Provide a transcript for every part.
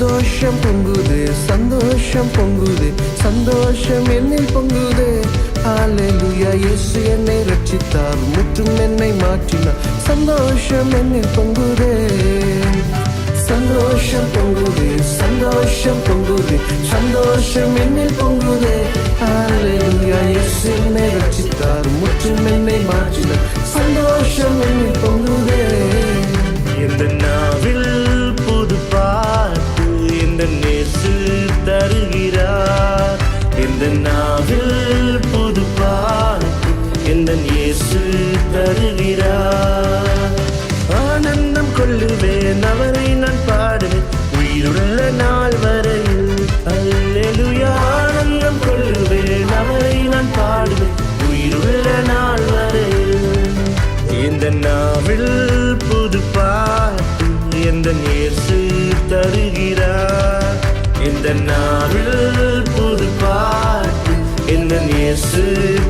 சந்தோஷம் பொங்குது, சந்தோஷம் பொங்குது, சந்தோஷம் என்னில் பொங்குது. ஹல்லேலூயா, இயேசு என்னை ரட்சித்தார், முற்றும் என்னை மாற்றினார். சந்தோஷம் என்னில் பொங்குதே, சந்தோஷம் பொங்குது, சந்தோஷம் பொங்குது, சந்தோஷம் என்னில் பொங்குதே. ஹல்லேலூயா, இயேசு என்னை ரட்சித்தார், முற்றும் என்னை மாற்றினார். சந்தோஷம் என்னில் பொங்குதே. இந்த நாவில் புது பாட்டு இந்த நேசு தருகிறார். இந்த நாவில் புது பாட்டு இந்த இயேசு தருகிறார். ஆனந்தம் கொள்ளுவேன், அவரை நான் பாடுவேன் உயிருள்ள நாள் வரையில். அல்லேலூயா, ஆனந்தம் கொள்ளுவேன், அவரை நான் பாடுவேன் உயிருள்ள நாள் வரையில். இந்த நாவில் புது பாட்டு எந்த இயேசு தருகிறார். இந்த நாவில் புது பாட்டு எந்த இயேசு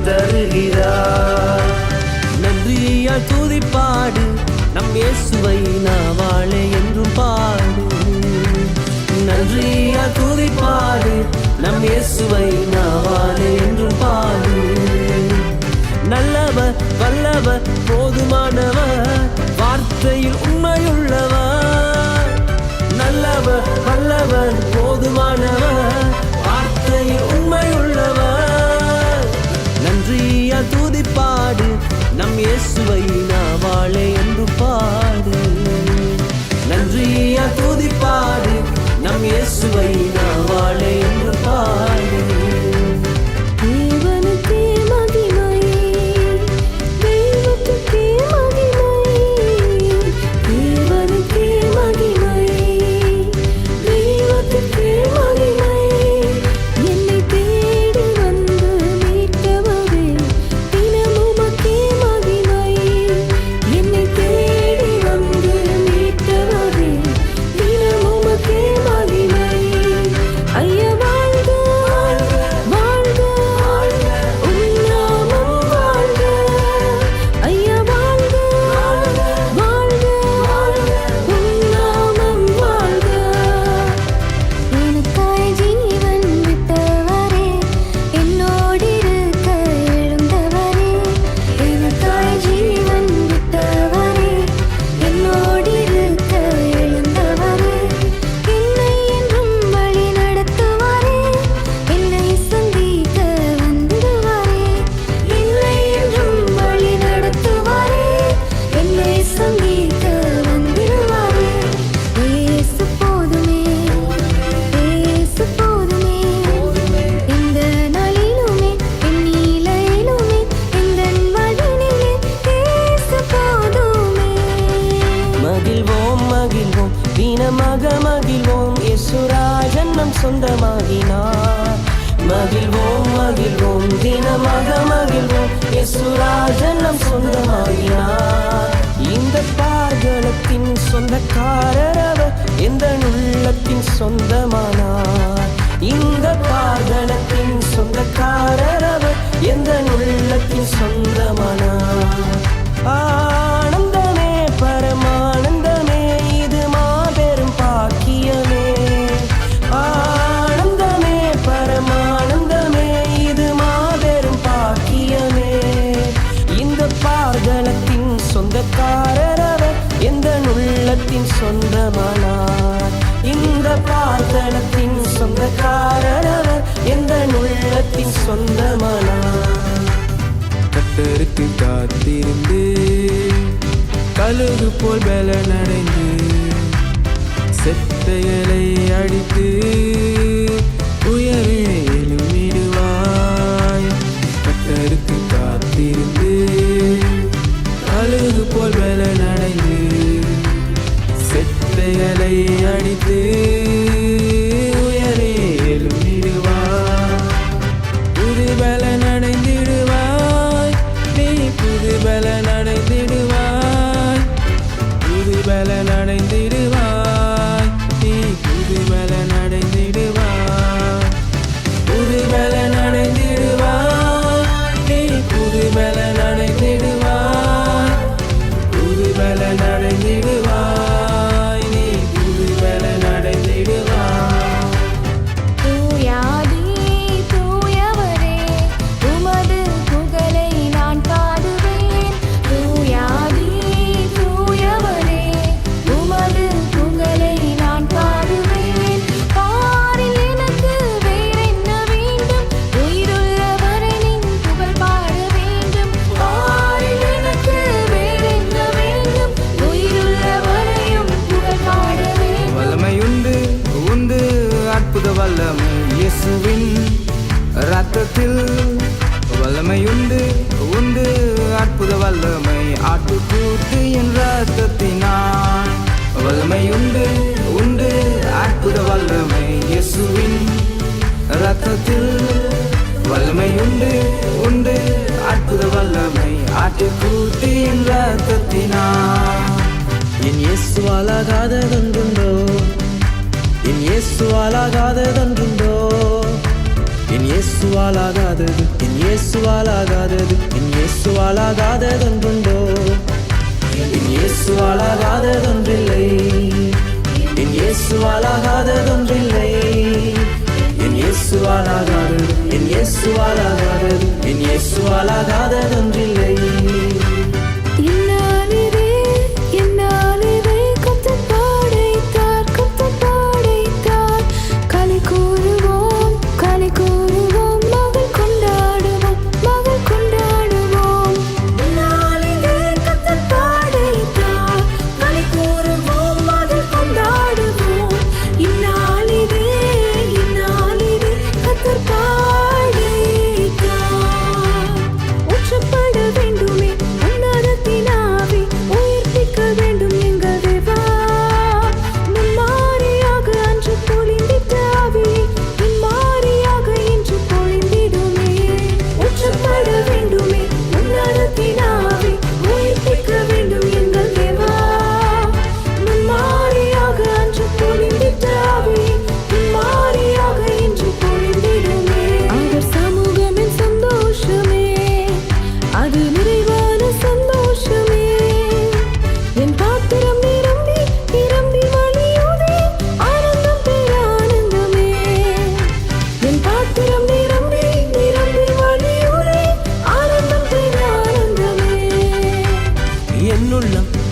தருகிறார். நன்றியால் துதிப்பாடு நம் இயேசுவை நாவாளே என்றும் பாடு. நன்றியால் துதிப்பாடு நம் இயேசுவை நாவாளே என்றும் பாடு. நல்லவர் வல்லவர் போதுமானவர், வார்த்தையில் உண்மையுள்ளவர். நல்லவர் வல்லவர் போதுமானவர், வார்த்தையில் உண்மையுள்ளவர். நன்றியால் துதிப்பாடு நம் இயேசுவை நாவாளே என்று பாடு. நன்றியால் துதிப்பாடு நம் இயேசுவை நாவாளே என்று பாடு. மகிழ்வோம், இயேசுராஜன் நம் சொந்தமாகினார். மகிழ்வோம் மகிழ்வோம், தினமாக மகிழ்வோம், இயேசுராஜன் நம் சொந்தமாகினார். இந்த பார்களத்தின் சொந்தக்காரர் அவர், எந்த உள்ளத்தின் சொந்தமானார். இந்த பார்களத்தின் சொந்தக்காரர் அவர், எந்த உள்ளத்தின் சொந்தமானார். ஆனந்தமே பரமானந்தமே, இது மாபெரும் பாக்கியமே. ஆனந்தமே பரமானந்தமே, இது மாபெரும் பாக்கியமே. இந்த பார்களத்தின் சொந்தக்காரர் அவர், எந்த உள்ளத்தின் சொந்தமானார். இந்த பார்களத்தின் சொந்தக்காரர் அவர், எந்த உள்ளத்தின் சொந்தமானார். கர்த்தருக்கு காத்திருந்து கழுகு போல் பலனடைந்து, செத்தைகளை அடித்து உயர்வினை எழுமிடுவாய். கர்த்தருக்கு காத்திருந்து கழுகு போல் பலனடைந்து, செத்தைகளை அடித்து உயரே எழுமிடுவாய். புது பலனடைந்திடுவாய், நீ புது பலனடைந்திடுவாய். புது பலனடைந்திடுவாய், நீ புது பலனடைந்திடுவாய். புது பலனடைந்திடுவாய், நீ புது பலனடைந்திடுவாய். புது பலனடைந்திடுவாய், நீ புது பலனடைந்திடுவாய். அற்புத வல்லமை இயேசுவின் ரத்தத்தில் வல்லமை உண்டு உண்டு அற்புத வல்லமை ஆட்டுக்குட்டியின் ரத்தத்தினால். என் இயேசுவால் ஆகாததொன்றுண்டோ, என் இயேசுவால் ஆகாததொன்றுண்டோ, என் இயேசுவால் ஆகாதது, என் இயேசுவால் ஆகாதது, என் இயேசுவால் ஆகாததொன்றுண்டோ, என் இயேசுவால் ஆகாததொன்றில்லை, என் இயேசுவால் ஆகாததொன்றில்லை, என் இயேசுவால் ஆகாதது, என் இயேசுவால் ஆகாதது, என் இயேசுவால் ஆகாததொன்றில்லை.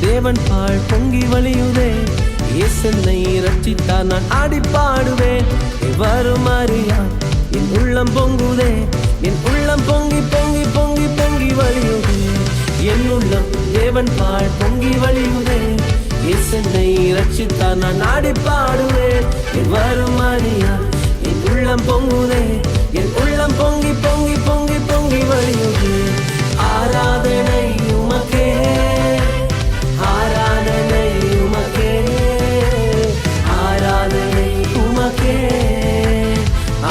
தேவன் பால் பொங்கி வழியுதே, இயேசன்னை ரட்சித்தார் நான் ஆடி பாடுவேன். வரும் அறியா என் உள்ளம் பொங்குதே, என் உள்ளம் பொங்கி பொங்கி பொங்கி பொங்கி வழியுதே. என் உள்ளம் தேவன் பால் பொங்கி வழியுதே, இயேசன்னை ரட்சித்தார் நான் ஆடி பாடுவேன். வரும் அறியா என் உள்ளம் பொங்குதே, என் உள்ளம் பொங்கி பொங்கி பொங்கி பொங்கி வழியுதே. ஆராதனை உமக்கே, ஆராதனை உமக்கே, ஆராதனை உமக்கே,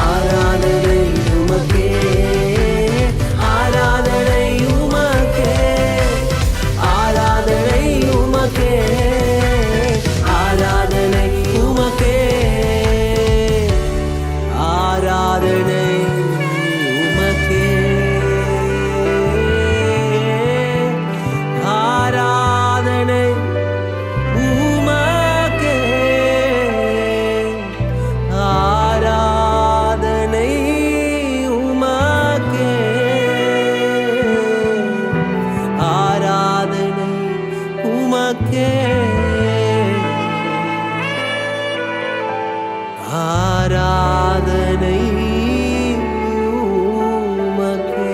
ஆராதனை உமக்கே, ஆராதனை உமக்கே, ஆராதனை உமக்கே, ஆராதனை உமக்கே, ஆராதனை உமக்கே, ஆராதனை உமக்கே, ஆராதனை உமக்கே, ஆராதனை உமக்கே, ஆராதனை உமக்கே.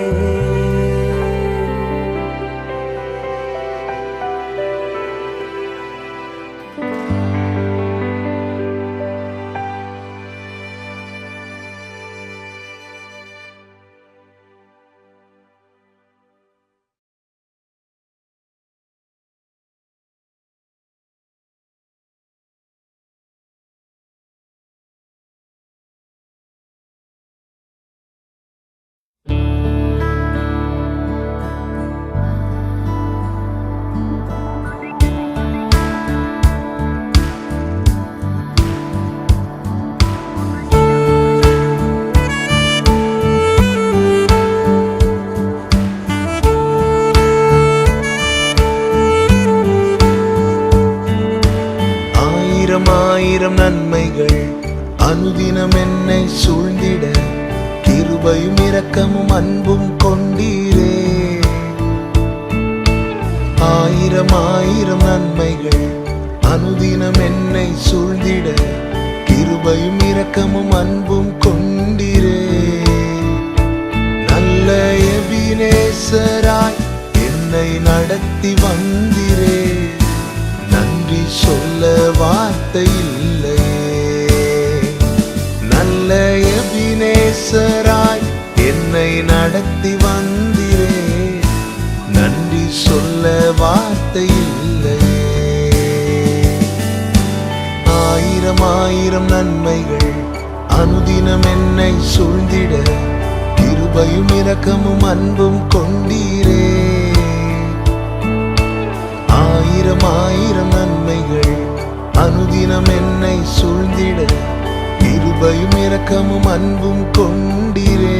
ஆயிரம் நன்மைகள் அனுதினம் என்னை சூழ்ந்திட, கிருபையும் இரக்கமும் அன்பும் கொண்டீரே. ஆயிரம் நன்மைகள் அனுதினம் என்னை சூழ்ந்திட, கிருபையும் இரக்கமும் அன்பும் கொண்டீரே. நல்ல எபினேசராய் என்னை நடத்தி வந்தீரே, நன்றி சொல்ல வார்த்தை இல்லையே. நல்ல எபினேசராய் என்னை நடத்தி வந்தீரே, நன்றி சொல்ல வார்த்தை இல்லையே. ஆயிரம் ஆயிரம் நன்மைகள் அனுதினம் என்னை சூழ்ந்திட கிருபையும் இரக்கமும் அன்பும் கொண்டீரே. ஆயிரம் ஆயிரம் நன்மைகள் அனுதினம் என்னை சூழ்ந்திட கிருபையும் இரக்கமும் அன்பும் கொண்டீரே.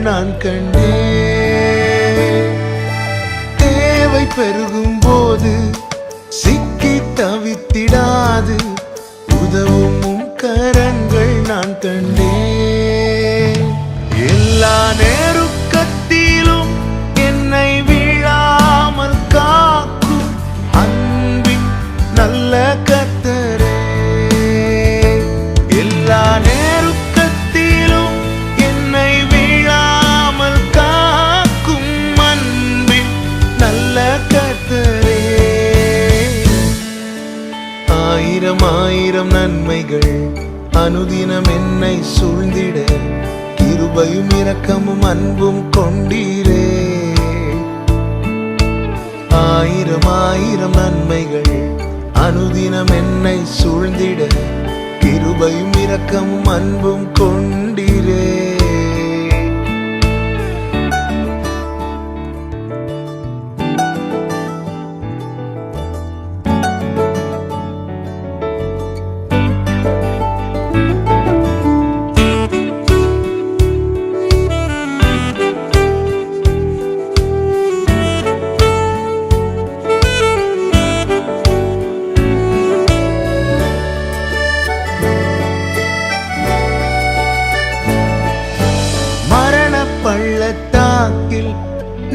நான் கண்டேன் தேவை பெருகும் போது சிக்கி தவித்திடாது உதவும் கரங்கள் நான் கண்டேன். எல்லா நெருக்கத்திலும் என்னை வீழாமல் காக்கும் அன்பின் நல்ல கர்த்தரே. எல்லா ஆயிரம் ஆயிரம் நன்மைகள் அனுதினம் என்னை சூழ்ந்திட கிருபையும் இரக்கமும் அன்பும் கொண்டீரே. ஆயிரம் ஆயிரம் நன்மைகள் அனுதினம் என்னை சூழ்ந்திட கிருபையும் இரக்கமும் அன்பும் கொண்டீரே. பள்ளத்தாக்கில்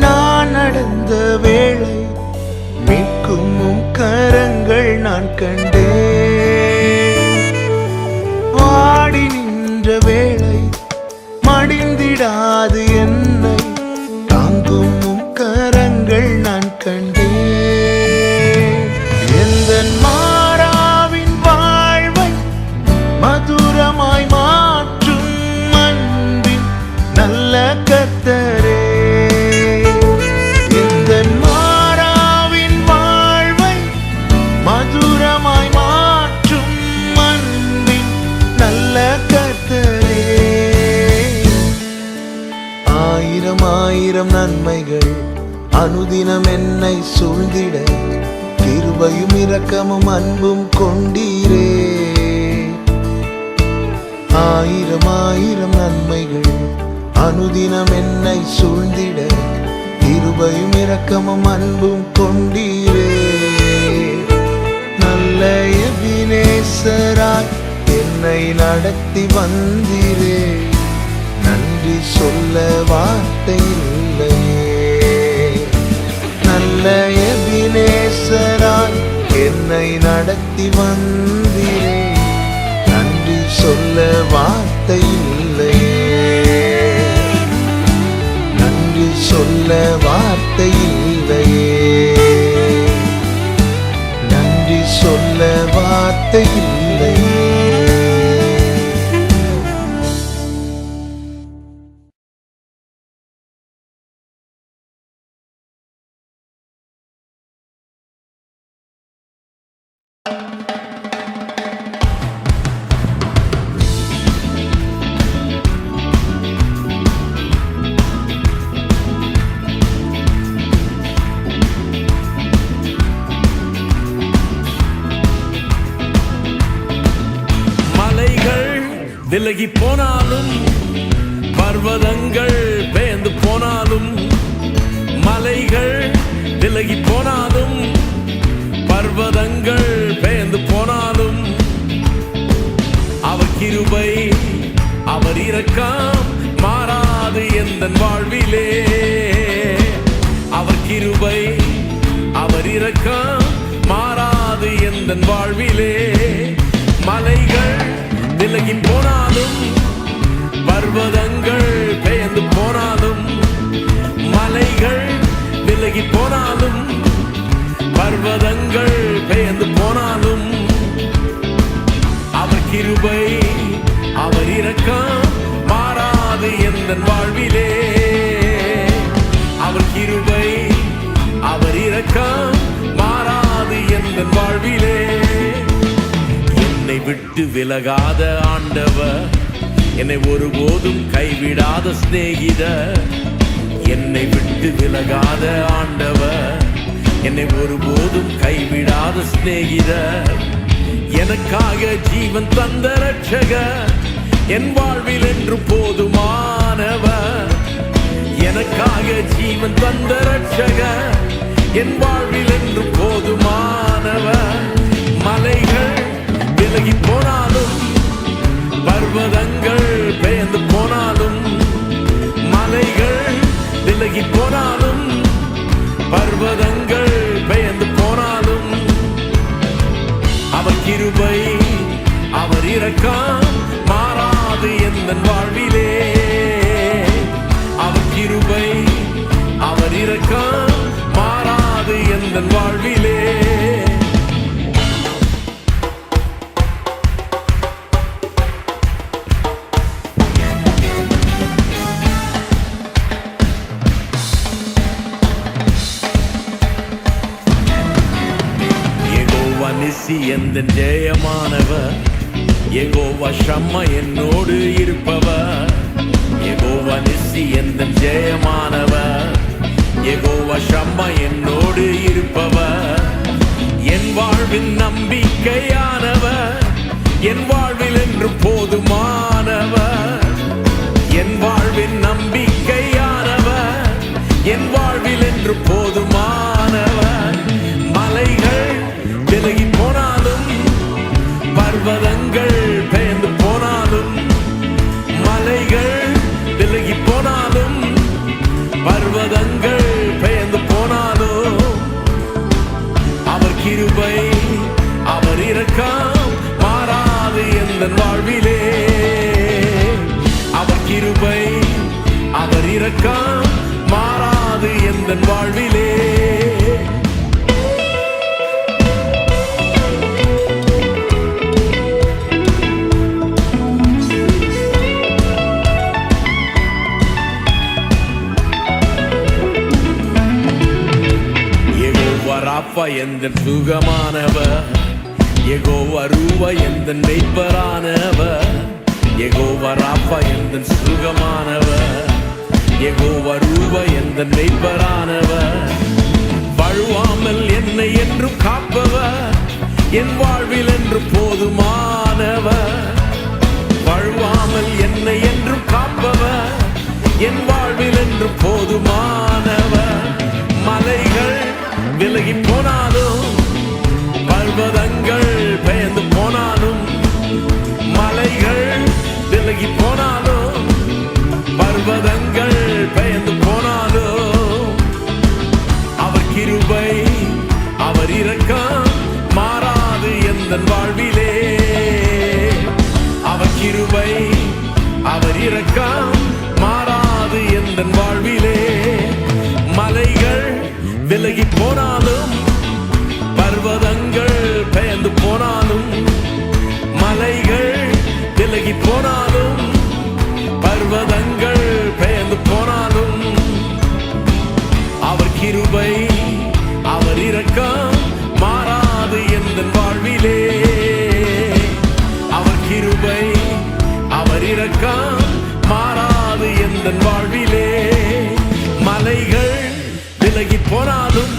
நான் நடந்த வேளை மீட்கும் கரங்கள் நான் கண்டேன். வாடி நின்ற வேளை மடிந்திடாது என்னை தாங்கும் கரங்கள் நான் கண்டேன். எந்த மாறாவின் வாழ்வை மதுரமாய் மாற்றும் அன்பின் நல்ல கர்த்தரே. இந்த மாறாவின் வாழ்வை மதுரமாய் மாற்றும் அன்பின் நல்ல கர்த்தரே. ஆயிரம் ஆயிரம் நன்மைகள் அனுதினம் என்னை சூழ்ந்திட கிருபையும் இரக்கமும் அன்பும் கொண்டீரே. ஆயிரம் ஆயிரம் நன்மைகள் அனுதினம் என்னை சூழ்ந்திட கிருபையும் இரக்கமும் அன்பும் கொண்டீரே. நல்ல எபினேசராய் என்னை நடத்தி வந்தீரே. நன்றி சொல்ல வார்த்தை இல்லையே. நல்ல எபினேசராய் என்னை நடத்தி வந்தீரே. நன்றி சொல்ல வார்த்தை இல்லையே. சொல்ல வார்த்தை இல்லையே. நன்றி சொல்ல வார்த்தை இல்லையே. விலகி போனாலும் பர்வதங்கள் பெயர்ந்து போனாலும், மலைகள் விலகி போனாலும் பர்வதங்கள் பெயர்ந்து போனாலும், அவர் கிருபை அவர் இரக்கம் மாறாது எந்தன் வாழ்விலே. அவர் கிருபை அவர் இரக்கம் மாறாது எந்தன் வாழ்விலே. மலைகள் விலகி போனாலும், பர்வதங்கள் பெயர்ந்து போனாலும், மலைகள் விலகி போனாலும், பர்வதங்கள் பெயர்ந்து போனாலும், அவர் கிருபை அவர் இரக்கம் மாறாது எந்தன் வாழ்விலே. அவர் கிருபை அவர் இரக்கம் மாறாது எந்தன் வாழ்விலே. என்னை விட்டு விலகாத ஆண்டவர், என்னை ஒருபோதும் கைவிடாத சிநேகிதர். என்னை விட்டு விலகாத ஆண்டவர், என்னை ஒருபோதும் கைவிடாத சிநேகிதர். எனக்காக ஜீவன் தந்த ரட்சகர், என் வாழ்வில் என்று போதுமானவர். எனக்காக ஜீவன் தந்த ரட்சகர், என் வாழ்வில் என்று போதுமானவர். மலைகள் விலகி போனாலும், பர்வதங்கள் பெயர்ந்து போனாலும், மலைகள் விலகி போனாலும், பர்வதங்கள் பெயர்ந்து போனாலும், அவர் கிருபை அவர் இரக்கம் மாறாது எந்தன் வாழ்விலே. அவர் கிருபை அவர் இரக்கம் மாறாது எந்தன் வாழ்விலே. யெகோவா நிசி எந்தன் ஜெயமானவர், யெகோவா ஷம்மா என்னோடு இருப்பவர். யெகோவா நிசி எந்தன் ஜெயமானவர், யெகோவா ஷம்மா என்னோடு இருப்பவர். என் வாழ்வின் நம்பிக்கையானவர், என் வாழ்வில் என்று போதுமானவர். என் வாழ்வின் நம்பிக்கையானவர், என் வாழ்வில் என்று போதுமானவர். மலைகள் விலகி போனாலும், பர்வதங்கள் பெயர்ந்து போனாலும், மலைகள் விலகி போனாலும், பர்வதங்கள் பெயர்ந்து போனாலும், அவர் கிருபை அவர் இரக்கம் மாறாது எந்தன் வாழ்விலே. அவர் கிருபை அவர் இரக்கம் மாறாது எந்தன் வாழ்விலே. ராப்பா எந்தன் சுகமானவர், யெகோவா ரூவா எந்தன் மெய்ப்பரானவர். யெகோவா ராப்பா எந்தன் சுகமானவர், யெகோவா ரூவா எந்தன் மெய்ப்பரானவர். வழுவாமல் என்னை என்றும் காப்பவர், என் வாழ்வில் என்று போதுமானவர். வழுவாமல் என்னை என்றும் காப்பவர், என் வாழ்வில் என்று போதுமானவர். மலைகள் விலகி போனாலும், பர்வதங்கள் பெயர்ந்து போனாலும், மலைகள் விலகி போனாலும், பர்வதங்கள் பெயர்ந்து போனாலும், அவர் கிருபை அவர் இரக்கம் மாறாது எந்தன் வாழ்விலே. அவர் கிருபை அவர் இரக்கம் மாறாது எந்தன் வாழ்விலே. மலைகள் விலகி போனாலும், பர்வதங்கள் பெயர்ந்து போனாலும், மலைகள் விலகி போனாலும், பர்வதங்கள் பெயர்ந்து போனாலும், அவர் கிருபை அவர் இரக்கம் மாறாது எந்தன் வாழ்விலே. அவர் கிருபை அவர் இரக்கம் மாறாது எந்தன் வாழ்விலே. மலைகள் விலகி போனாலும்,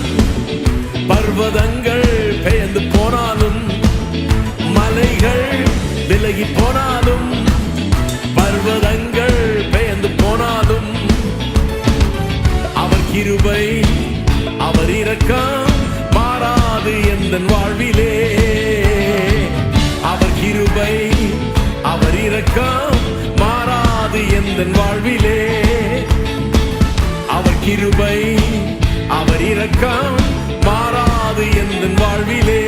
பர்வதங்கள் பெயர்ந்து போனாலும், மலைகள் விலகி போனாலும், பர்வதங்கள் பெயர்ந்து போனாலும், அவர் கிருபை அவர் இரக்கம் மாறாது எந்தன் வாழ்விலே. அவர் கிருபை அவர் இரக்கம் மாறாது எந்தன் வாழ்விலே. அவர் கிருபை அவர் இரக்கம் மாறாது எந்தன் வாழ்விலே.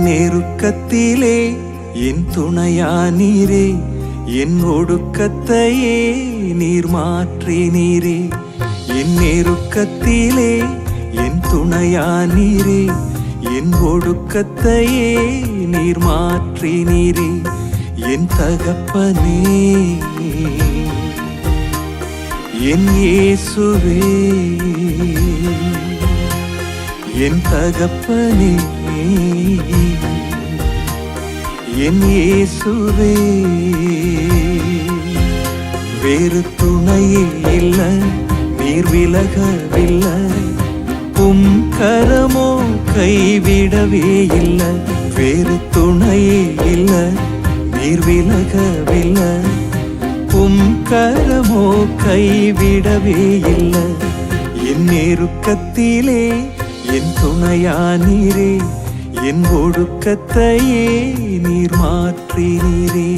நெருக்கத்திலே என் துணையானீரே, என் ஒடுக்கத்தையே நீர் மாற்றினீரே. என் நெருக்கத்திலே என் துணையானீரே, என் ஒடுக்கத்தையே நீர் மாற்றினீரே. என் தகப்பனே, என் இயேசுவே, என் தகப்பனே, என் இயேசுவே. வேறு துணையே இல்ல, நீர் விலகவில்லை, உம் கரமோ கைவிடவே இல்லை. வேறு துணையே இல்ல, நீர் விலகவில்லை, உம் கரமோ கைவிடவே இல்லை. என் நெருக்கத்திலே என் துணையானீரே, என் ஒடுக்கத்தையே நீர் மாற்றினீரே.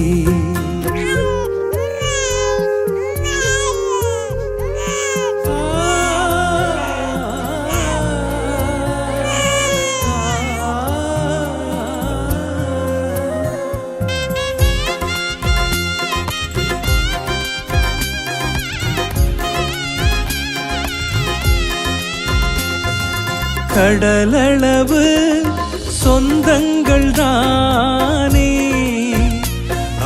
கடலளவு சொந்தங்கள் தானே,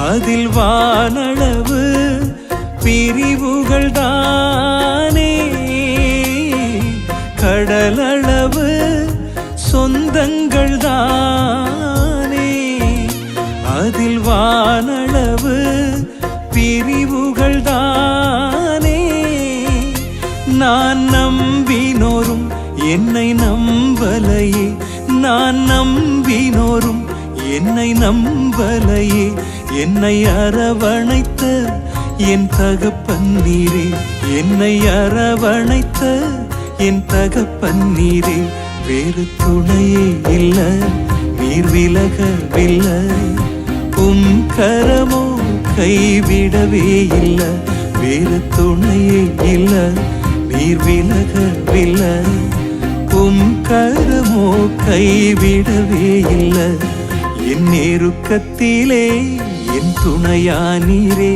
அதில் வானளவு பிரிவுகள் தானே. கடலளவு சொந்தங்கள் தானே, அதில் வானளவு பிரிவுகள் தானே. நான் நம்பினோரும் என்னை நம்பலையே, நான் நம்பினோரும் என்னை நம்பலையே. என்னை அரவணைத்த என் தகப்பன் நீரே, என்னை அரவணைத்த என் தகப்பன் நீரே. வேறு துணையே இல்ல, நீர் விலகவில்லை, உம் கரமோ கைவிடவே இல்லை. வேறு துணையே இல்ல, நீர் விலகவில்லை, உம் கரமோ கைவிடவே இல்லை. என் நெருக்கத்திலே என் துணையானீரே,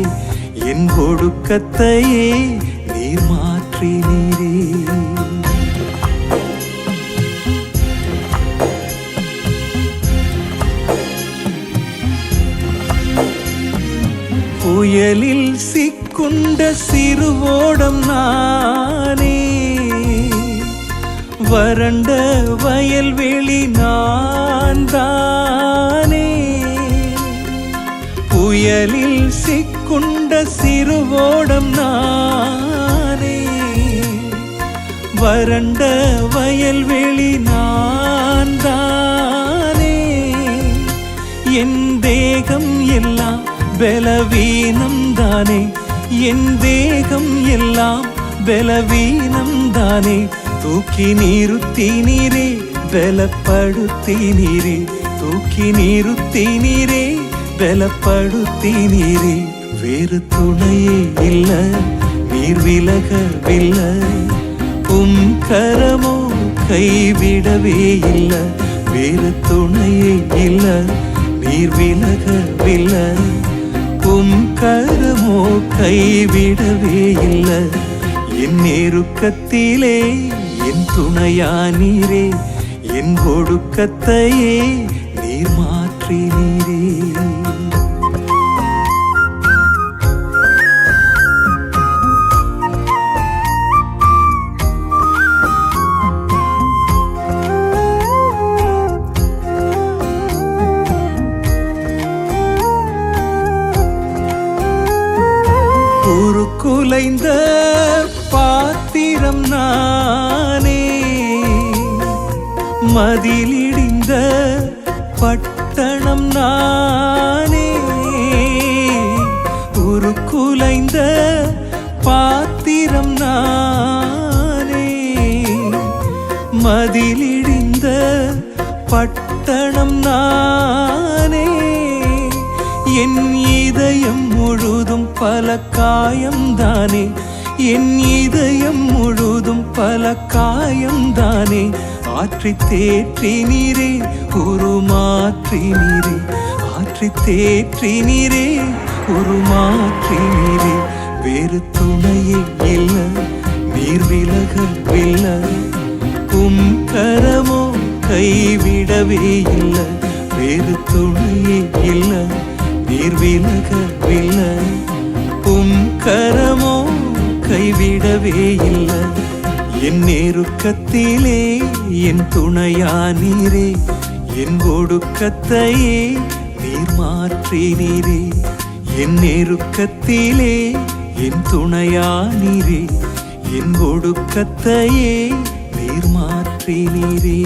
என் ஒடுக்கத்தையே நீர் மாற்றினீரே. புயலில் சிக்குண்ட சிறுவோடம் நானே, வறண்ட வயல்வெளி நான் தானே. புயலில் சிக்குண்ட சிறுவோடம் நானே, வறண்ட வயல்வெளி நான் தானே. என் தேகம் எல்லாம் பலவீனம் தானே, என் தேகம் எல்லாம் பலவீனம் தானே. தூக்கி நிறுத்தி நீரே, பலப்படுத்தி நீரே, தூக்கி நிறுத்தி நீரே, பலப்படுத்தி நீரே. வேறு துணையே இல்ல, நீர் விலகவில்லை, உம் கரமோ கைவிடவே இல்லை. வேறு துணையே இல்ல, நீர் விலகவில்லை, உம் கரமோ கைவிடவே இல்லை. என் நெருக்கத்திலே என் துணையானீரே, என் ஒடுக்கத்தையே நீர் மாற்றினீரே. குலைந்த பாத்திரம் நானே, மதிலிடிந்த பட்டணம் நானே. உருக்குலைந்த பாத்திரம் நானே, மதிலிடிந்த பட்டணம் நானே. என் இதயம் முழுதும் பல காயம்தானே, என் இதயம் முழுதும் பல காயம்தானே. ஆற்றி தேற்றினீரே உருமாற்றினீரே, ஆற்றி தேற்றினீரே உருமாற்றினீரே. வேறு துணையே இல்ல, நீர் விலகவில்லை, உம் கரமோ கைவிடவே இல்லை. வேறு துணையே இல்ல, நீர் விலகவில்லை, உம் கரமோ கைவிடவே இல்லை. என் நெருக்கத்திலே என் துணையானீரே, என் ஒடுக்கத்தையே நீர் மாற்றினீரே. என் நெருக்கத்திலே என் துணையானீரே, என் ஒடுக்கத்தையே நீர் மாற்றினீரே.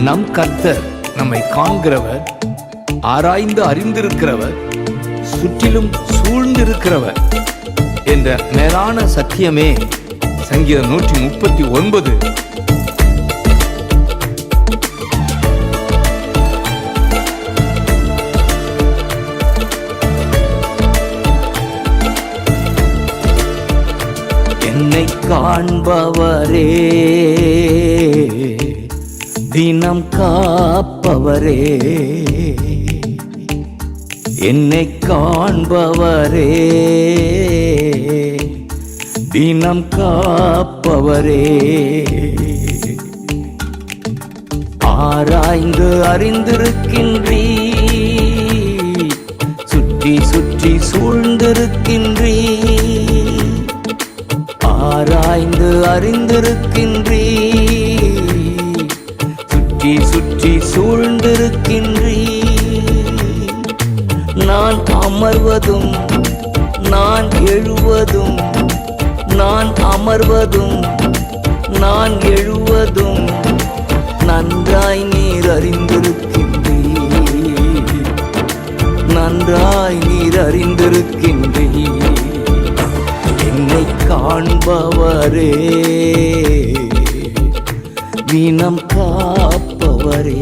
நம் கர்த்தர் நம்மை காண்கிறவர், ஆராய்ந்து அறிந்திருக்கிறவர், சுற்றிலும் சூழ்ந்திருக்கிறவர் என்ற மேலான சத்தியமே சங்கீதம் 139. என்னை காண்பவரே, தினம் காப்பவரே, என்னை காண்பவரே, தினம் காப்பவரே, ஆராய்ந்து அறிந்திருக்கின்றீ, சுற்றி சுற்றி சூழ்ந்திருக்கின்றீ, ஆராய்ந்து அறிந்திருக்கின்றீ, சுற்றி சுற்றி சூழ்ந்திருக்கின்றீ. நான் அமர்வதும் நான் எழுவதும், நான் அமர்வதும் நான் எழுவதும் நன்றாய் நீர் அறிந்திருக்கின்றீ, நன்றாய் நீர் அறிந்திருக்கின்றீ. என்னை காண்பவரே, தினம் காப்பவரே.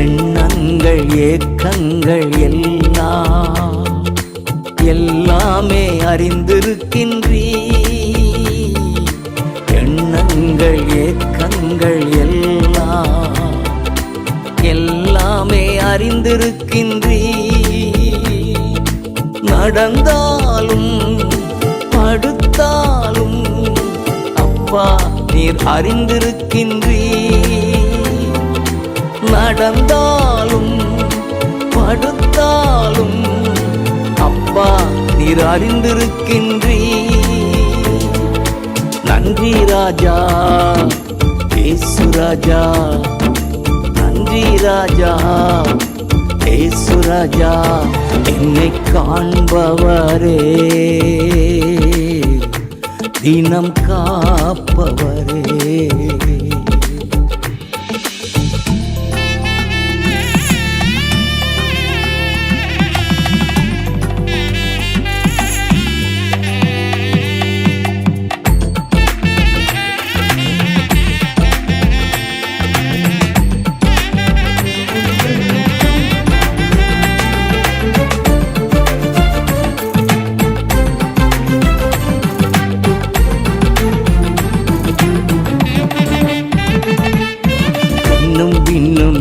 எண்ணங்கள் ஏக்கங்கள் எல்லாம் எல்லாமே அறிந்திருக்கின்றீ, எண்ணங்கள் ஏக்கங்கள் எல்லாம் எல்லாமே அறிந்திருக்கின்றீ. நடந்தாலும் படுத்தாலும் அப்பா நீர் அறிந்திருக்கின்றீ, நடந்தாலும் படுத்தாலும் அப்பா நீர் அறிந்திருக்கின்றீ. நன்றி ராஜா இயேசு ராஜா, நன்றி ராஜா இயேசு ராஜா. என்னை காண்பவரே, தினம் காப்பவரே.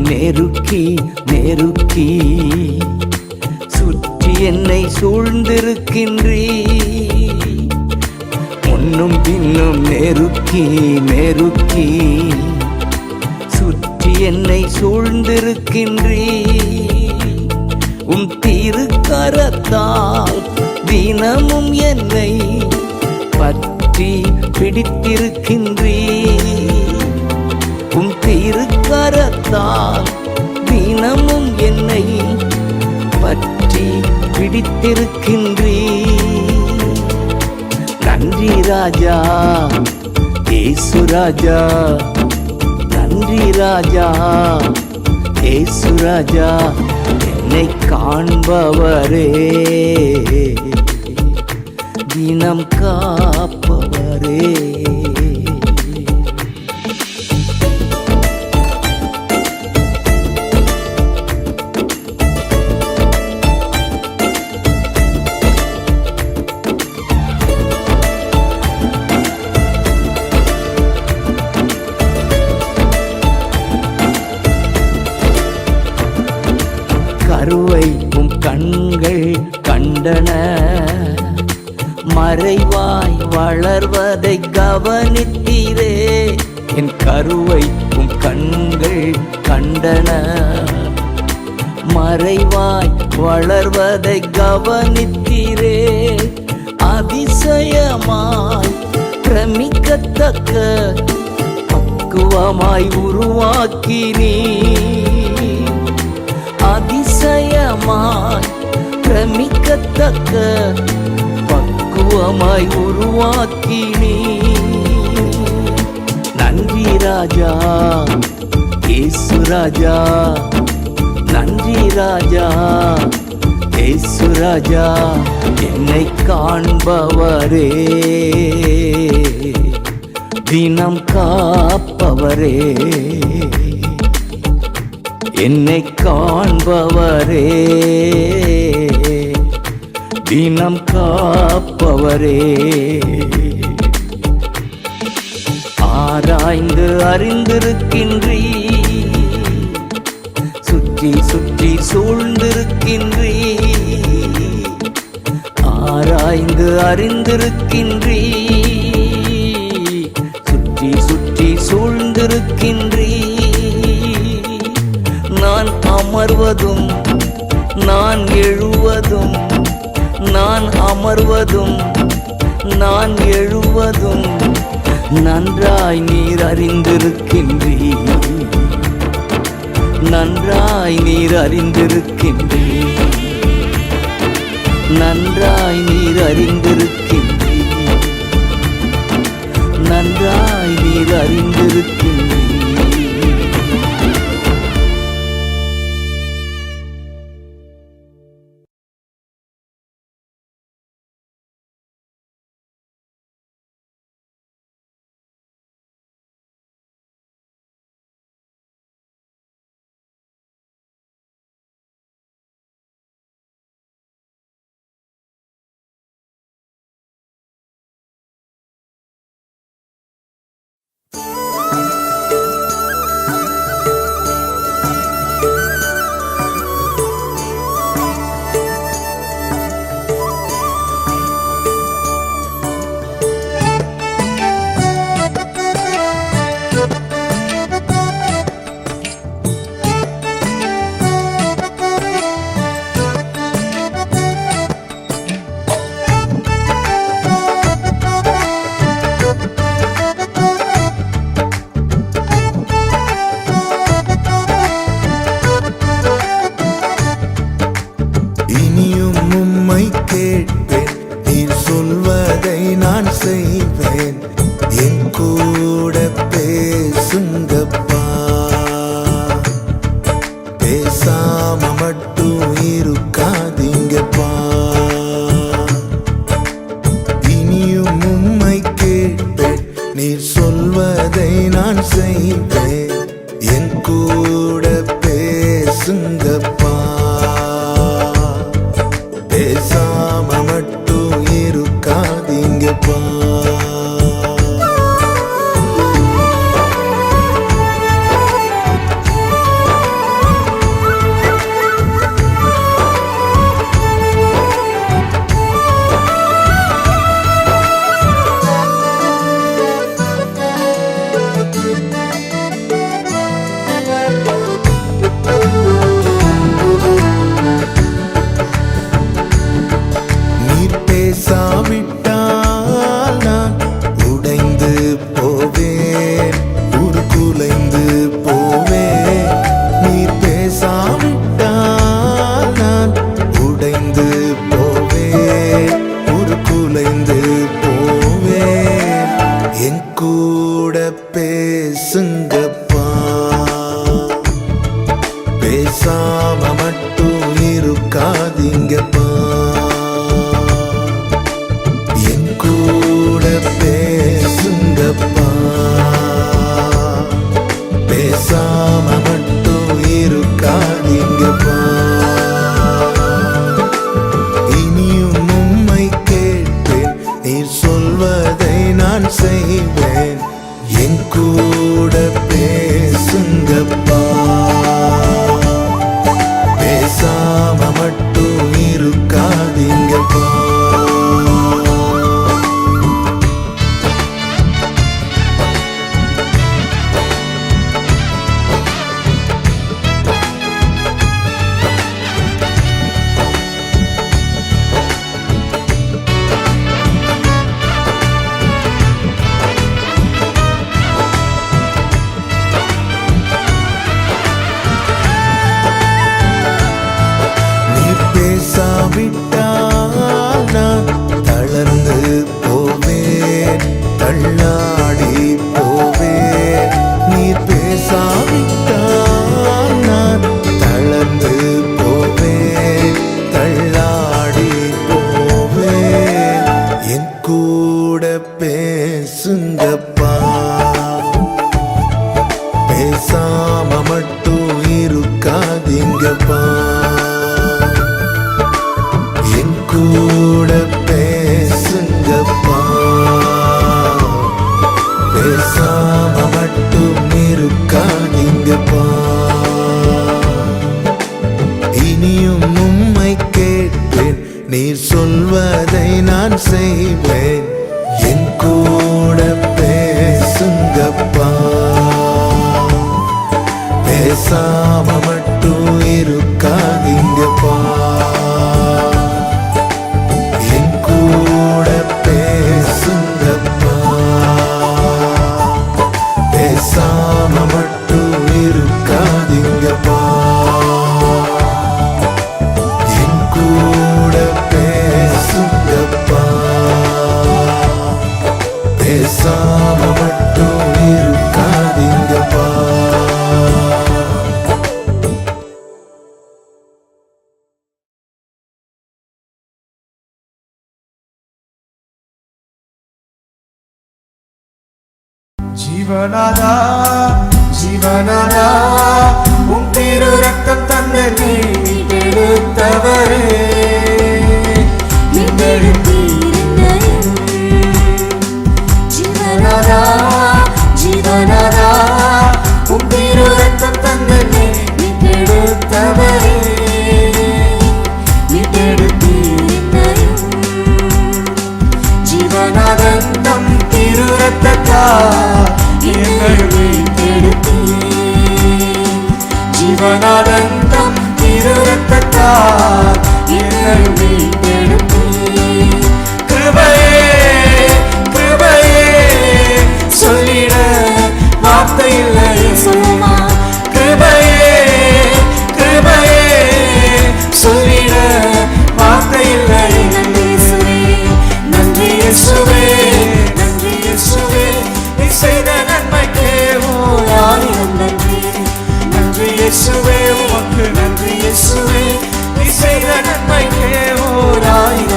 நெருக்கி நெருக்கி சுற்றி என்னை சூழ்ந்திருக்கின்றீ, முன்னும் பின்னும் நெருக்கி நெருக்கி சுற்றி என்னை சூழ்ந்திருக்கின்றீ. உம் திருக்கரத்தால் தினமும் என்னை பற்றி பிடித்திருக்கின்றீ, உம் திருக்கரத்தால் தினமும் பிடித்திருக்கின்றீ. நன்றி ராஜா ஏசு ராஜா, நன்றி ராஜா ஏசு ராஜா, என்னை காண்பவரே, தினம் காப்பவரே. கருவை உம் கண்கள் கண்டன, மறைவாய் வளர்வதை கவனித்தீரே. என் கருவை உம் கண்கள் கண்டன, மறைவாய் வளர்வதை கவனித்தீரே. அதிசயமாய் பிரமிக்கத்தக்க பக்குவமாய் உருவாக்கினீ. அதிசயமாய் பிரமிக்கத்தக்க பக்குவமாய் உருவாக்கினீ. நன்றி ராஜா ஏசு ராஜா, நன்றி ராஜா ஏசு ராஜா, என்னை காண்பவரே, தினம் காப்பவரே, என்னை காண்பவரே, தினம் காப்பவரே. ஆராய்ந்து அறிந்திருக்கின்றீ, சுற்றி சுற்றி சூழ்ந்திருக்கின்றீ. ஆராய்ந்து அறிந்திருக்கின்றீ, சுற்றி சுற்றி சூழ்ந்திருக்கின்றீ. நான் அமர்வதும் நான் எழுவதும், நான் அமர்வதும் நான் எழுவதும் நன்றாய் நீர் அறிந்திருக்கின்றீ, நன்றாய் நீர் அறிந்திருக்கின்றீ, நன்றாய் நீர் அறிந்திருக்கின்றீ, நன்றாய் நீர் அறிந்திருக்கின்றீ. சொல்வதை நான் செய்வேன். என் கூட பேசுங்கப்பா, பேசாம மட்டும் இருக்காதீங்கப்பா. பேசாவிட்டால் நான் தளர்ந்து போவேன், தள்ளாடி போவேன். நீ பேசாவிட்டால் நான் தளர்ந்து போவேன், தள்ளாடி போவேன். என் கூட பேசுங்கப்பா, பேசாம மட்டும் இருக்காதீங்கப்பா. கூட பேசுங்கப்பா, பேசாம மட்டும் இருக்காதீங்கப்பா. இனியும் உம்மை கேட்பேன், நீர் சொல்வதை நான் செய்வேன். என் கூட பேசுங்கப்பா, பேசாம மட்டும் இருக்காதீங்கப்பா. பேசாம மட்டும் இருக்காதீங்கப்பா. என் கூட பேசுங்கப்பா, பேசாம மட்டும் இருக்காதீங்கப்பா. ஜீவனாதா ஜீவனாதா, உம் திரு ரத்தம் தந்த மீட்டெடுத்தவரே, ஜீவனாதா ஜீவனாதா, உம் திரு ரத்தம் தந்த மீட்டெடுத்தவரே, ஜீவனாதன் தம் திரு ரத்தத்தால் என்னை மீட்டெடுத்தீர். ஜீவனானந்தம் திரு ரத்தத்தால் என்னை மீட்டெடுத்தீர். கிருபையே கிருபையே சொல்லிட வார்த்தை இல்லை, கிருபையே கிருபையே சொல்லிட வார்த்தை இல்லை. நன்றி இயேசுவே, நன்றி இயேசுவே, நீ செய்த நன்மைக்கே ஓராயிரம் நன்றி. நன்றி இயேசுவே, உமக்கு நன்றி இயேசுவே, நீ செய்த நன்மைக்கே ஓராயிரம்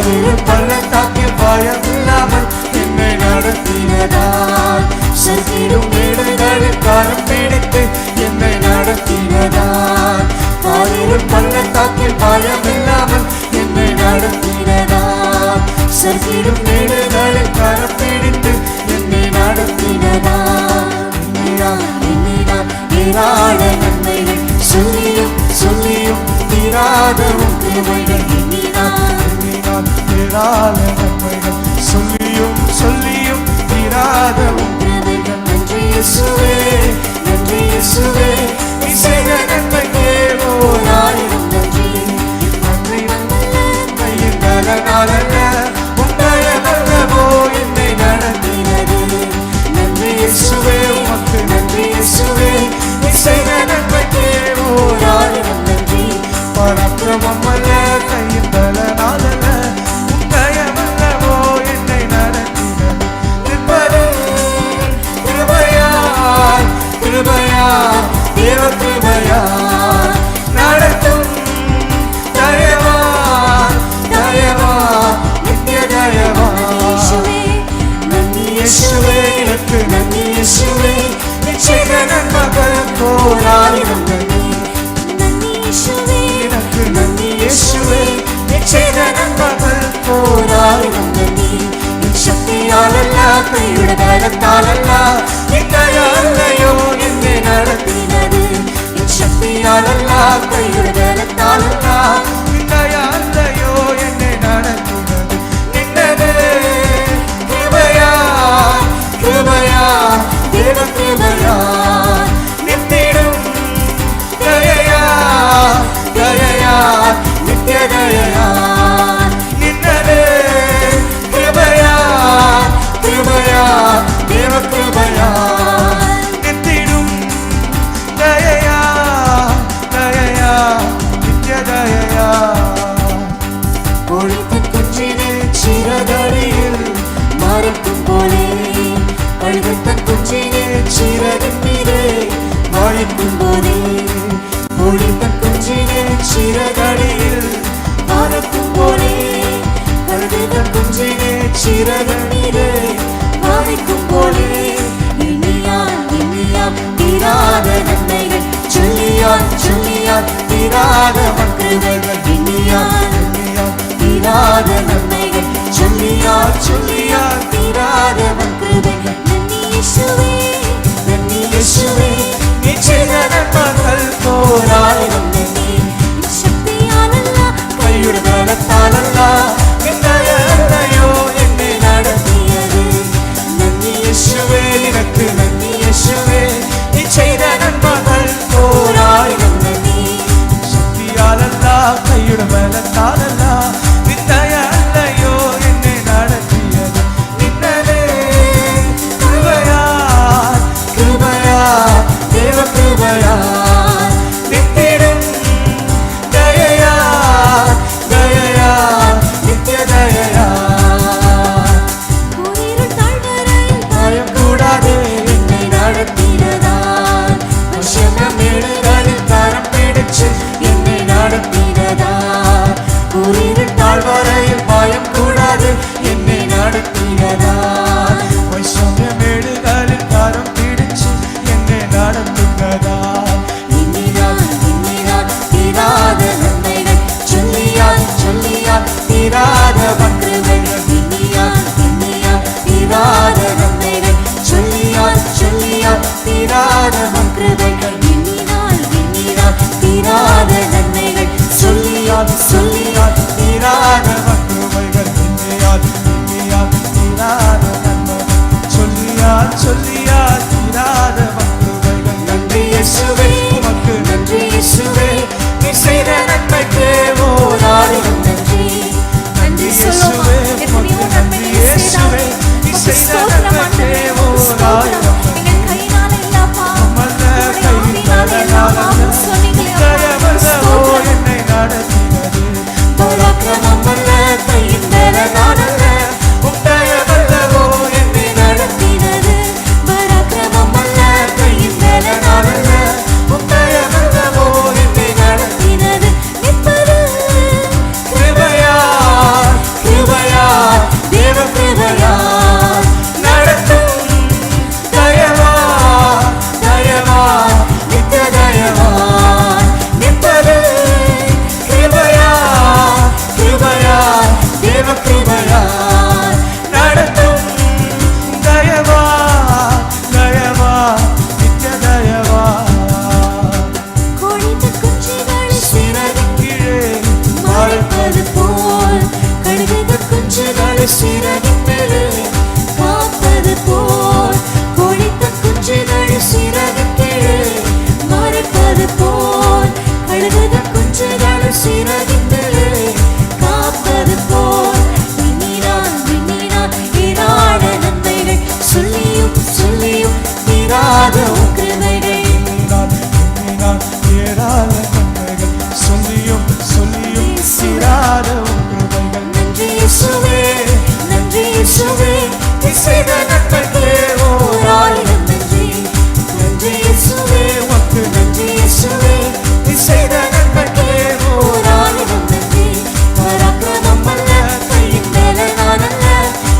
பாரிரு பள்ளத்தாக்கில் பயமில்லாமல் என்னை நடத்தினதால் செல்கிடும் மேடுகளில் கரம் பிடித்து என்னை நடத்தினதால் பாரிரு பள்ளத்தாக்கில் பயமில்லாமல் என்னை நடத்தினதால் செல்கிடும் மேடுகளில் கரம் பிடித்து என்னை நடத்தினதால் எண்ணினான் ஏராள நன்மைகள் சொல்லியும் சொல்லியும் தீராதவும் கிருபைகள் எண்ணினான் ஏராள நன்மைகள் சொல்லியும் சொல்லியும் தீராதவும் கிருபைகள் நன்றி இயேசுவே நன்றி இயேசுவே நீ செய்த நன்மைக்கே ஓராயிரம் நன்றி நன்றி நல்ல கையின் பலனாலல்ல உன் தயவல்லவோ என்னை நடத்தினது நன்றி இயேசுவே உமக்கு நன்றி இயேசுவே நீ செய்த நன்மைக்கே ஓராயிரம் நன்றி பராக்கிரமம் அல்ல கையின் பலனாலல்ல உன் தயவல்லவோ என்னை நடத்தினது கிருபையால் கிருபையால் தேவ கிருபையால் நடத்தும் தயவால் தயவால் நித்திய தயவால் நன்றி இயேசுவே எனக்கு நன்றி இயேசுவே நிச்சய நன்மகள் போராயிரம் நன்றி எனக்கு நன்றி இயேசுவே நிச்சய நன்மகள் போராயிரம் நன்றி சக்தியால் அல்ல கையுட பலத்தால் அல்ல இல்லையோ என்னை நடத்தினது சக்தியால் அல்ல கையுட பலத்தால் அல்ல இல்லையோ என்னை நடத்தினது நின்னது கிருபையால் கிருபையால் தேவ கிருபையால் நித்திடும் தயையால் தயையால் நித்திய தயையால் நின்னது கிருபையால் கிருபையால் தேவ கிருபையால் நித்திடும் தயையால் தயையால் நித்திய தயையால் கொழுத்த குஞ்சினே சிறகடியில் மறக்கும் போலே கழுத்த குஞ்சினே சிறகின் மீதே வாழிக்கும் போதே கொழுத்த குஞ்சினே சிறகடியில் மறக்கும் போலே கழுத்த குஞ்சினே சிறகின் மீதே வாழிக்கும் போலே எண்ணியால் எண்ணியால் தீராத நன்மைகள் சொல்லியால் சொல்லியால் தீராத கிருபைகள் எண்ணியால் எண்ணியால் தீராத நன்மைகள் சொல்லியால் சொல்லியால் தீராத கிருபைகள் நன்றி இயேசுவே நன்றி இயேசுவே நீ செய்த நன்மைகள் போராயிரம் நன்றி சக்தியால் அல்ல கையுட பலத்தால் அல்ல இல்லையோ என்னை நடத்தியது நன்றி இயேசுவே எனக்கு நன்றி இயேசுவே நீ செய்த நன்மைகள் போராயிரம் நன்றி சக்தியால் அல்ல கையுட பலத்தால் அல்ல இல்லையோ என்னை நடத்தியது நின்னதே கிருபையால் கிருபையால் தேவ கிருபையால் நித்திடும் தயையால் தயையால் நித்திய தயையால் பயம் கூடாதே என்னை நடத்தினதால் வருஷமேடுகளில் கரம் பிடிச்சு என்னை நடத்தினதால் கூறிருட்டாள் வரையில் பயம் கூடாது என்னை நடத்தினதால் வைஷமியமேடுகளில் கரம் பிடிச்சு என்னை நடத்துனதால் எண்ணினால் எண்ணினால் தீராத நன்மைகள் சொல்லியால் சொல்லியால் தீராத கிருபைகள் எண்ணியால் எண்ணியால் தீராத நன்மைகள் சொல்லியால் சொல்லியால் தீராத கிருபைகள் எண்ணினால் எண்ணினால் தீராத நன்மைகள் சொல்லியால் சொல்லியால் தீராத கிருபைகள் எண்ணியால் எண்ணியால் தீராத தேவ கிருபையால் நடத்தும் தயவா தயவா நித்ய தயவா கோடிட்ட குஞ்சுகள் சிறகின் கீழே மறைப்பது போல் கழுகுகள் குஞ்சுகளை சிறகின் மேலே காப்பது போல் கோடிட்ட குஞ்சுகளை சிறகின் கீழே மறைப்பது போல் கழுகுகள் குஞ்சுகளை சிறகின் மேலே காப்பது போல் விண்ணினான் ஏராள நன்மைகள் சொல்லியும் சொல்லியும் தீராத உன் கிருபைகள் ஏராள நன்மைகள் சொல்லியும் சொல்லியும் தீராத உன் கிருபைகள் நன்றி இயேசுவே நன்றி இயேசுவே நீ செய்த நன்மைக்கே ஓர் ஆயிரம் நன்றி நன்றி இயேசுவே உமக்கு நன்றி இயேசுவே நீ செய்த நன்மைக்கே ஓர் ஆயிரம் நன்றி பராக்கிரமம் அல்ல கையின் மேலே நான் அல்ல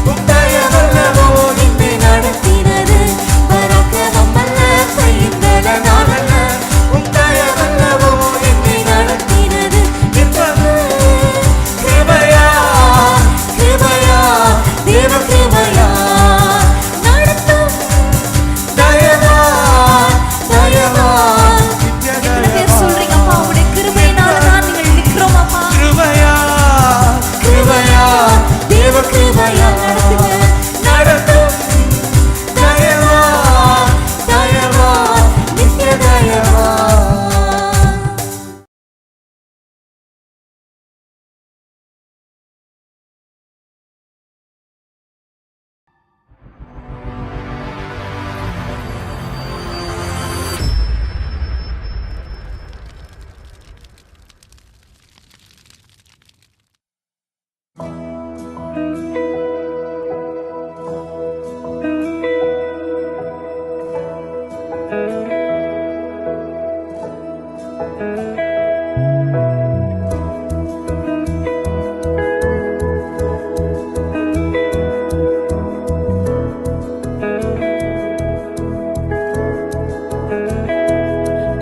உம் தயவல்லவோ என்னை நடத்தினது பராக்கிரமம் அல்ல கையின் மேலே நான் அல்ல உம் தயவல்லவோ என்னை நடத்தினது என்பது கிருபையா கிருபையா தேவ கிருபையா நடத்தும் தயவா தயவா எத்தனை பேர் சொல்றீங்க அப்பா உடைய கிருபையினால தான் நீங்கள் நிற்கிறோம் அப்பா கிருபையா கிருபையா தேவ கிருபையா நடத்தும் தயவா தயவா நித்திய தயவா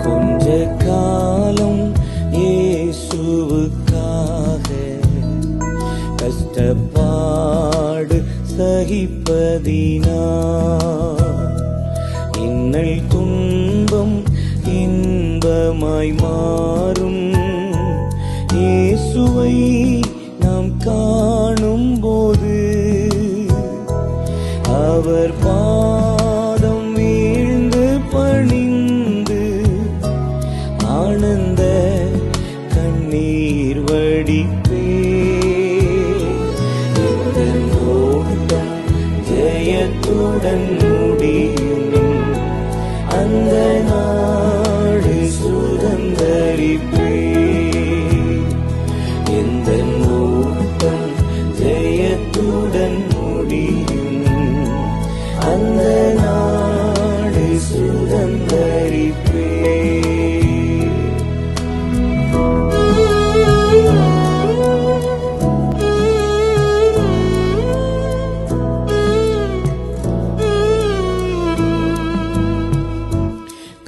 கொஞ்ச காலம் இயேசுவுக்காக கஷ்டப்பாடு சகிப்பதினா இன்னல் துன்பம் இன்பமாய் மாறும் இயேசுவை நாம் காணும் போது அவர் பாதம் வீழ்ந்து பணிந்து ஆனந்த கண்ணீர் வடிப்பே எங்கள் ஓட்டம் ஜெயத்துடன் முடியும் அந்த நாடு சுதந்தரிப்பே எந்த ஓட்டம் ஜெயத்துடன் முடியும் அந்த நாடு சுதந்தரிப்பே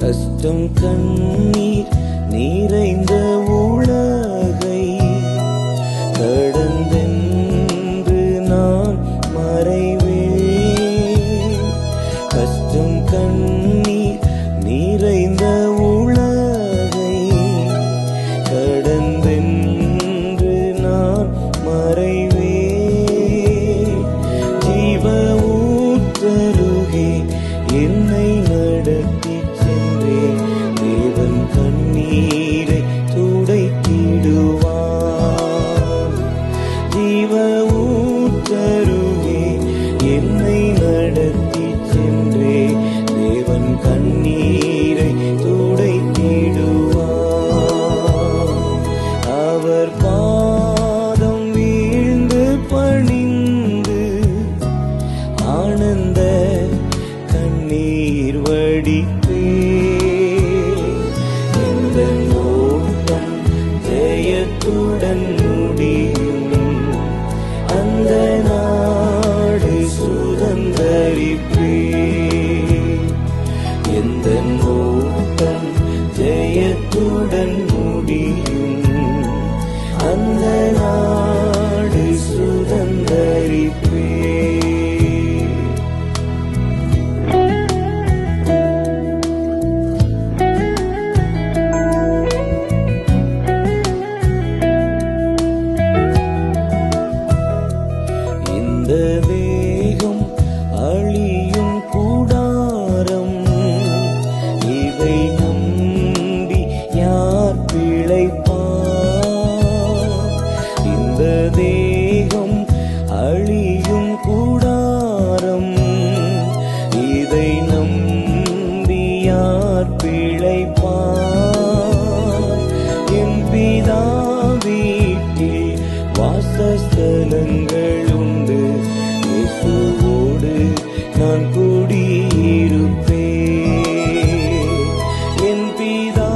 கஷ்டம் கண்ணீர் நிறைந்த உலகை கடந்தென்று நான் மறைவேன் கஷ்டம் கண்ணீர் நிறைந்த உலகை கடந்தென்று நான் மறைவேன் ஜீவ ஊற்றருகே என்னை நடத்தி சென்றே தேவ தேகம் அழியும் கூடாரம், இதை நம்பியார் பிழைப்பார். என் பிதா வீட்டில் வாசஸ்தலங்கள் உண்டு, இயேசுவோடு நான் குடியிருப்பேன். என் பிதா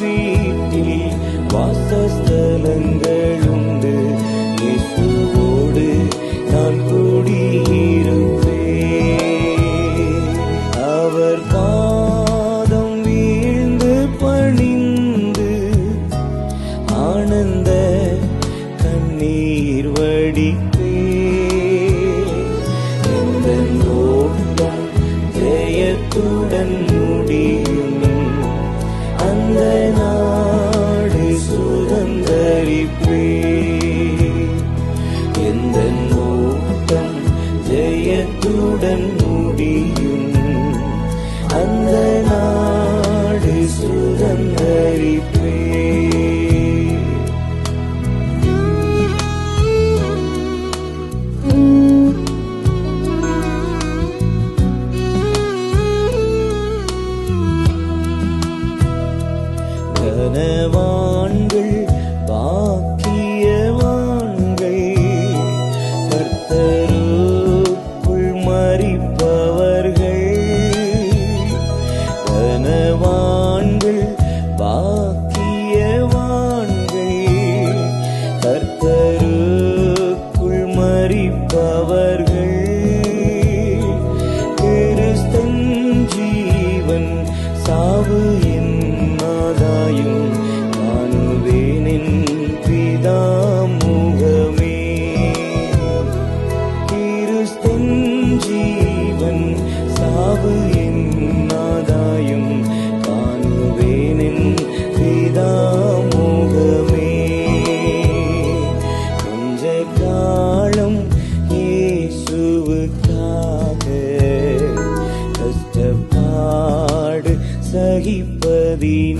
வீட்டில் வாசஸ்தலங்கள் உண்டு, இயேசுவோடு நான் குடியிருப்பேன். அவர் பாதம் வீழ்ந்து பணிந்து ஆனந்த கண்ணீர் வடிப்பேன். எந்தன் ஓட்டம் ஜெயத்துடன் முடியும், அந்த நாடு சுதந்தரிப்பேன். எந்தன் ஓட்டம் ஜெயத்துடன் முடியும், அந்த நாடு சுதந்தரிப்பேன். கனவான்கள் பாக்கியவான்கள், கர்த்தருக்குள் மரிப்பவர்கள். கனவான்கள் பாக்கியவான்கள், கர்த்தருக்குள் மரிப்பவர்கள். கிறிஸ்தன் ஜீவன் சாவு ஆதாயம் காணுவேனின் பிதா முகமே. கிறிஸ்தன் ஜீவன் சாவு ஆதாயம் காணுவேனின் பிதா முகமே. கொஞ்ச காலம் இயேசுவுக்காக கஷ்டப்பாடு சகிப்பதினார்,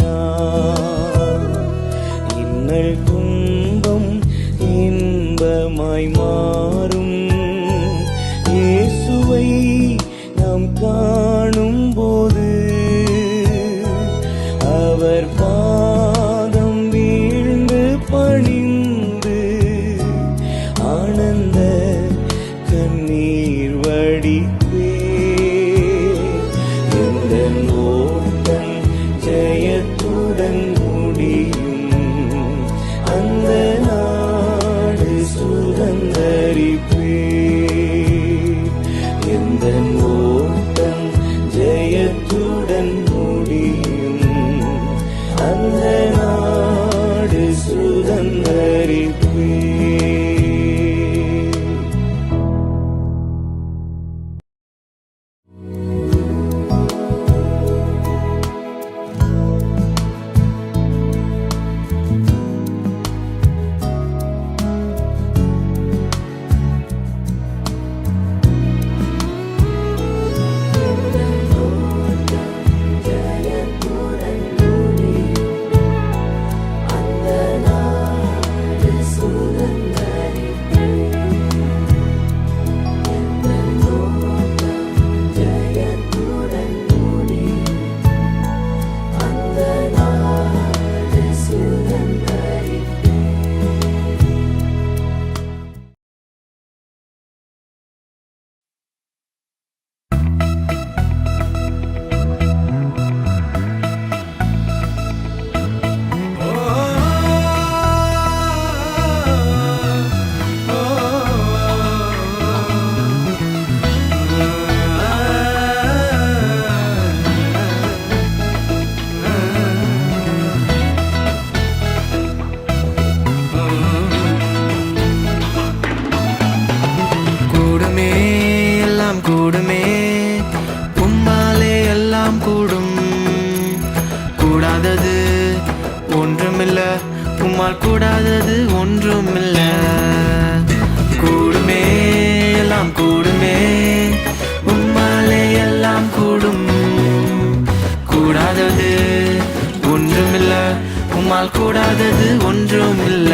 இன்னல் துன்பம் இன்பமாய் மாறும். இயேசுவை நாம் காணும் போது அவர் பாதம் வீழ்ந்து பணிந்து ஆனந்த கண்ணீர் வடிப்பேன். எந்தன் ஓட்டம் ஜெயத்துடன் முடியும், அந்த நாடு சுதந்தரிப்பேன். எந்தன் ஓட்டம் ஜெயத்துடன் முடியும், அந்த நாடு சுதந்தரிப்பேன். உம்மால் கூடாதது ஒன்றுமில்ல. கூடுமே எல்லாம் கூடுமே, உம்மாலே எல்லாம் கூடும். கூடாதது ஒன்றுமில்ல, உம்மால் கூடாதது ஒன்றுமில்ல.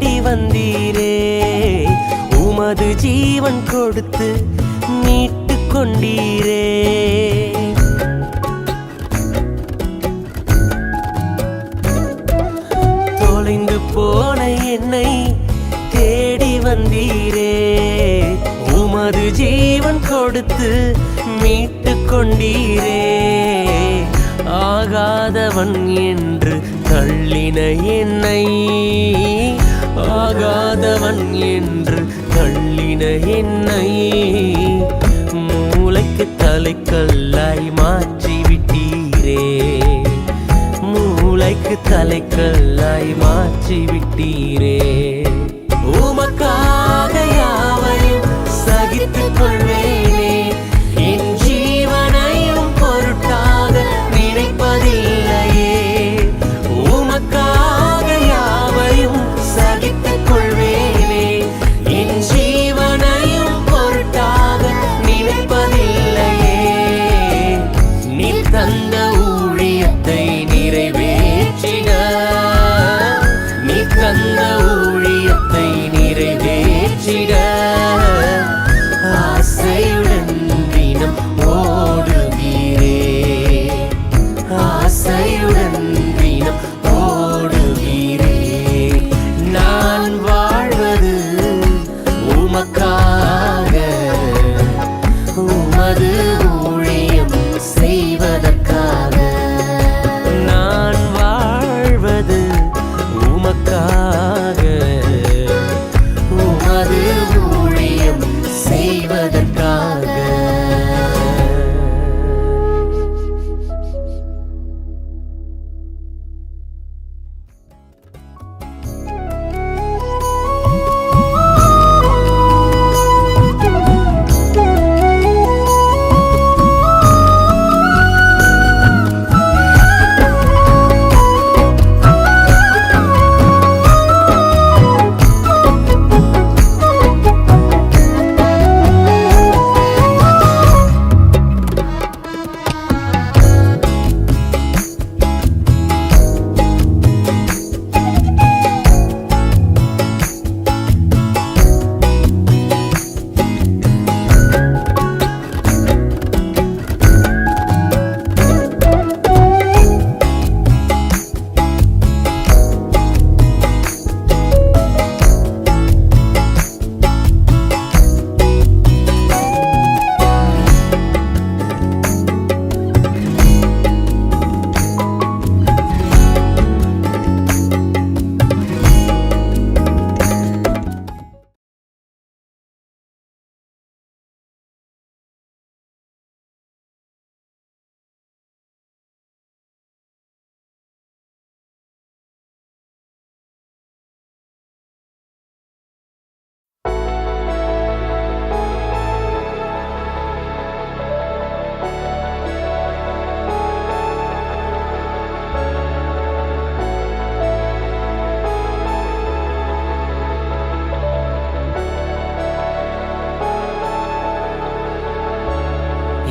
தேடி வந்தீரே, உமது ஜீவன் கொடுத்து மீட்டு கொண்டீரே. தொலைந்து போன என்னை தேடி வந்தீரே, உமது ஜீவன் கொடுத்து மீட்டு கொண்டீரே. ஆகாதவன் என்று தள்ளின என்னை, ஆகாதவன் என்று தள்ளின என்னை மூளைக்கு தலைக்கல்லாய் மாற்றி விட்டீரே, மூளைக்கு தலைக்கல்லாய் மாற்றி விட்டீரே. உமக்காக யாவையும் சகித்துக் கொள்வேனே, என் ஜீவனையும் பொருட்டாக நினைப்பதில்லையே. உமக்காக யாவையும் சகித்துக் கொள்வேனே, என் ஜீவனையும் பொருட்டாக நினைப்பதில்லையே. நீ தந்த ஊழியத்தை நிறைவேற்றிட, நீ தந்த ஊழியத்தை நிறைவேற்றிட ஆசையுடன் தினம் ஓடுகிறே, ஆசையுடன் தினம் ஓடுகிறே. நான் வாழ்வது உமக்காக, உமது ஊழியம் செய்வதற்காக. நான் வாழ்வது உமக்காக, உமது ஊழியம் செய்வதற்காக.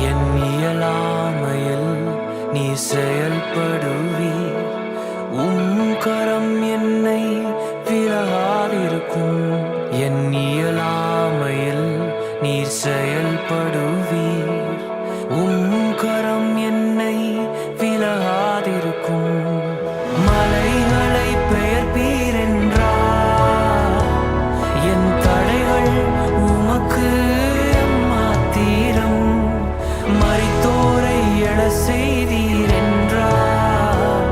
என் இயலாமையில் நீ செயல்படுவீர், உம் கரம் என்னை விலகாதிருக்கும். என் இயலாமையில் நீர் செயல்படுவீர், உம் கரம் என்னை விலகாதிருக்கும். மலைகளை பெயர்ப்பீர் என்றார், என் தடைகள் உமக்கு மாத்திரம். மரித்தோரை எழ செய்தீர் என்றார்,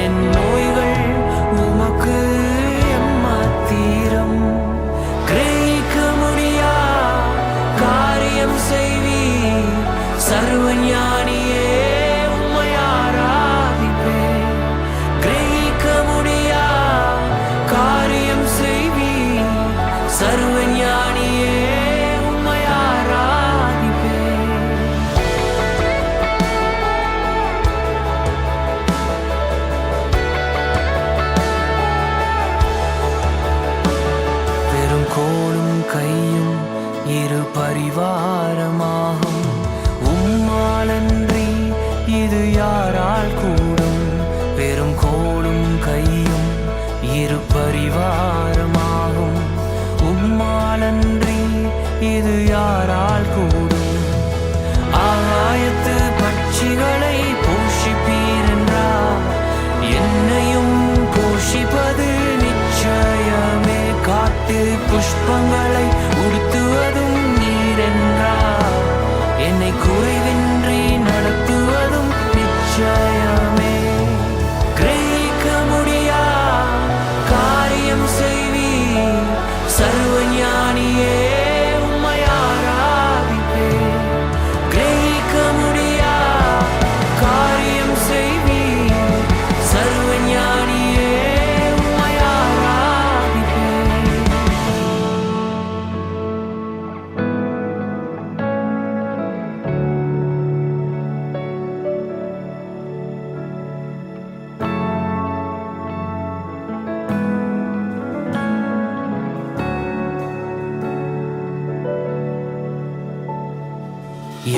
என் நோய்கள் உமக்கு எம்மாத்திரம். கிரகிக்க முடியா காரியம் செய்வீர், சர்வஞானியே உம்மை ஆராதிப்பேன். கிரகிக்க முடியா காரியம் செய்வீர், சர்வஞானியே உம்மை ஆராதிப்பேன். பெரும் கோலும் கையும் இரு பரிவாரமாகும், உம்மாலன்றி இது யாரால் கூடும். பெரும் கோலும் கையும் இரு பரிவாரமாகும், புஷ்பங்களை உடுத்துவதும் நீரென்றார். என்னை குறைவின்றி நடத்துவதும் நிச்சயமே. கிரகிக்க முடியா காரியம் செய்வீர், சர்வ ஞானியே உம்மை ஆராதிப்பேன். கிரகிக்க முடியா காரியம் செய்வீர், சர்வ ஞானியே உம்மை ஆராதிப்பேன்.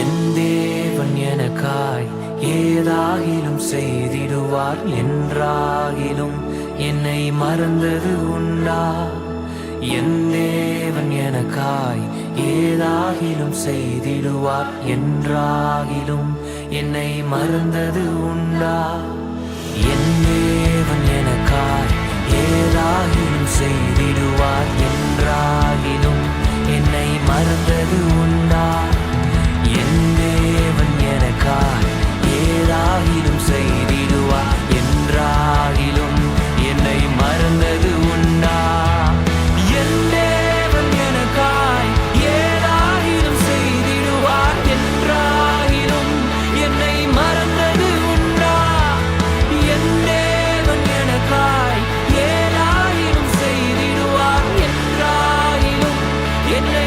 என் தேவன் எனக்காய் ஏதாகிலும் செய்திடுவார் என்றாகிலும் என்னை மறந்தது உண்டா? என் தேவன் எனக்காய் ஏதாகிலும் செய்திடுவார் என்றாகிலும் என்னை மறந்தது உண்டா? என் தேவன் எனக்காய் ஏதாகிலும் செய்திடுவார் என்றாகிலும் என்னை மறந்தது உண்டா? என் தேவன் எனக்காய் ஏதாகிலும் செய்திடுவார் என்றாகிலும் என்னை மறந்தது உண்டா? என் தேவன் எனக்காய் ஏதாகிலும் செய்திடுவார் என்றாகிலும் என்னை மறந்தது உண்டா? என் தேவன் எனக்காய் ஏதாகிலும் செய்திடுவார் என்றாகிலும் என்னை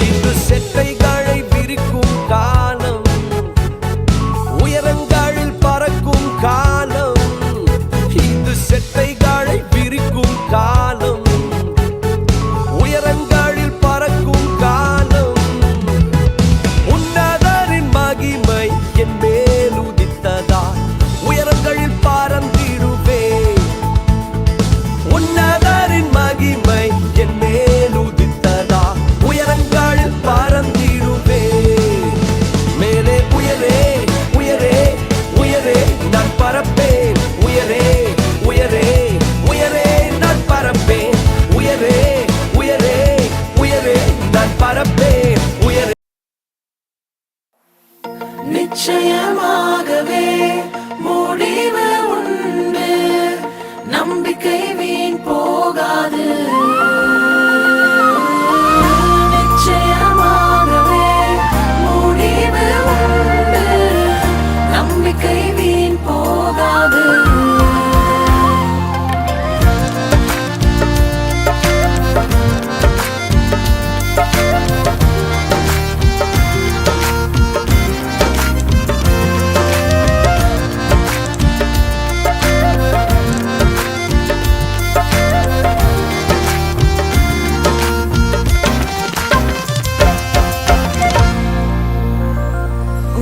இது செட்டைகளை விரிக்கும் காலம், உயரங்களில் பறக்கும் காலம். இது செட்டைகளை விரிக்கும் காலம், உயரங்களில் பறக்கும் காலம். உன்னதரின் மகிமை என் மேல் உதித்ததால் உயரங்களில் பறந்திடுவேன். உன்னதரின் மகிமை என் மேல் உதித்ததால் உயரங்களில் பறந்திடுவேன். மேலே உயரே உயரே உயரே நான் பறப்பேன். உயரே உயரே உயரே நான் பறப்பேன். உயரே உயரே உயரே நான் பறப்பேன். உயரே நிச்சயமாகவே முடிவு உண்டு, நம்பிக்கை வீண் போகாது. நிச்சயமாகவே முடிவு உண்டு, நம்பிக்கை வீண் போகாது.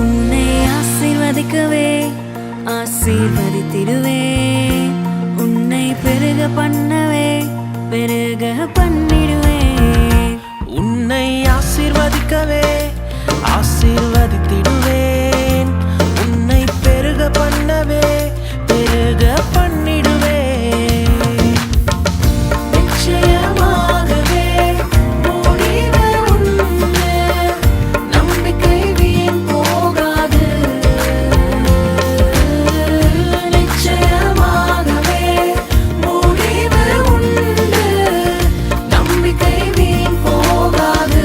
உன்னை ஆசீர்வதிக்கவே ஆசீர்வதித்திடுவேன். உன்னை பெருக பண்ணவே பெருக பண்ணிடுவேன். உன்னை ஆசீர்வதிக்கவே ஆசீர்வதித்திடுவேன். உன்னை பெருக பண்ணவே பெருக பண்ணிடுவேன். நிச்சயமாகவே முடிவு உண்டு, நம்பிக்கை வீண் போகாது. நிச்சயமாகவே முடிவு உண்டு, நம்பிக்கை வீண் போகாது.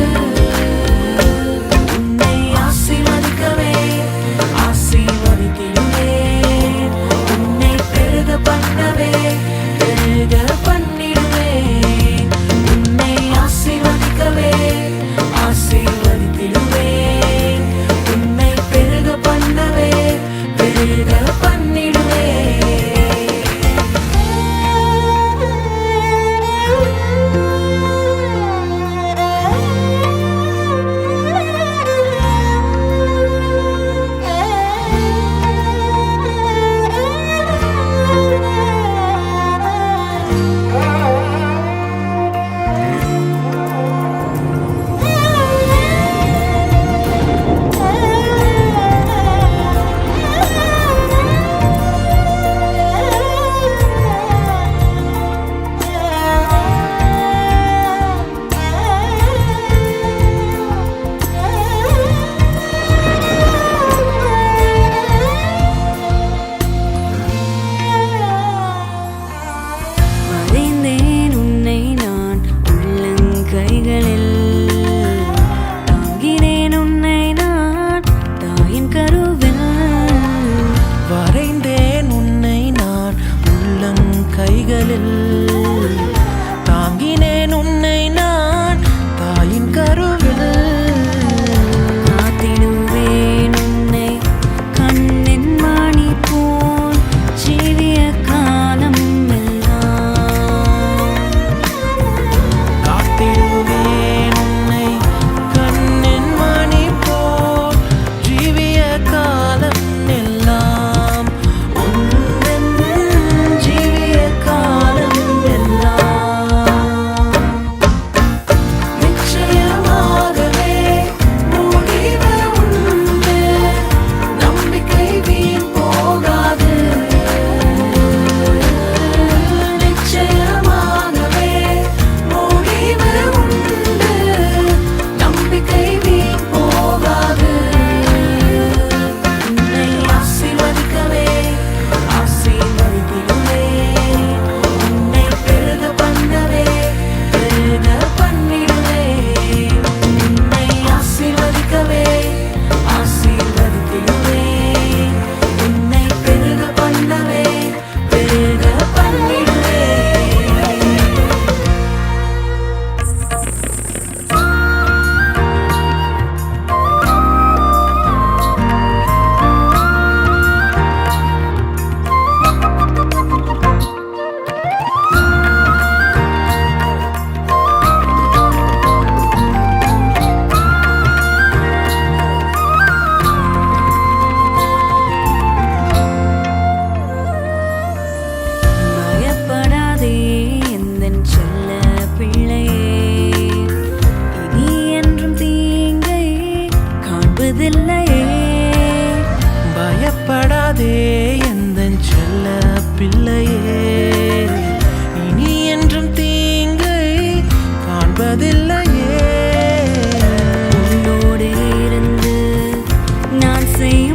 உன்னை ஆசீர்வதிக்கவே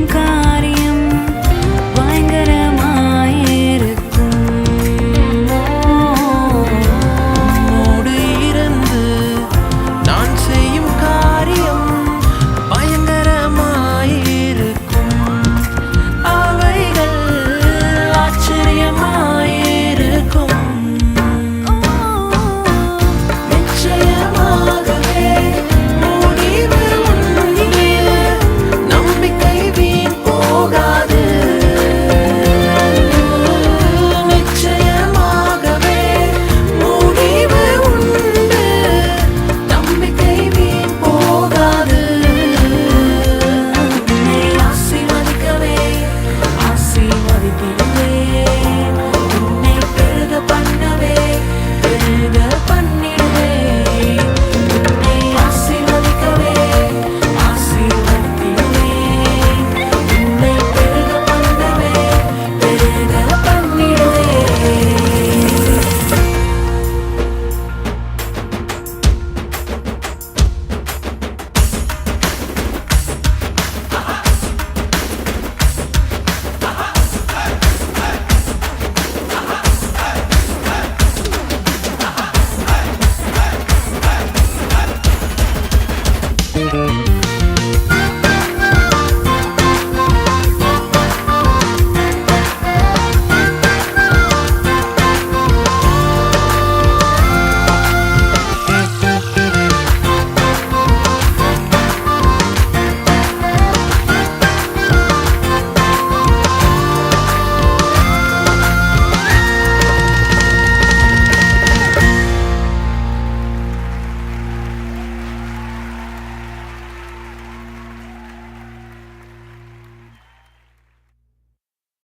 காரியம்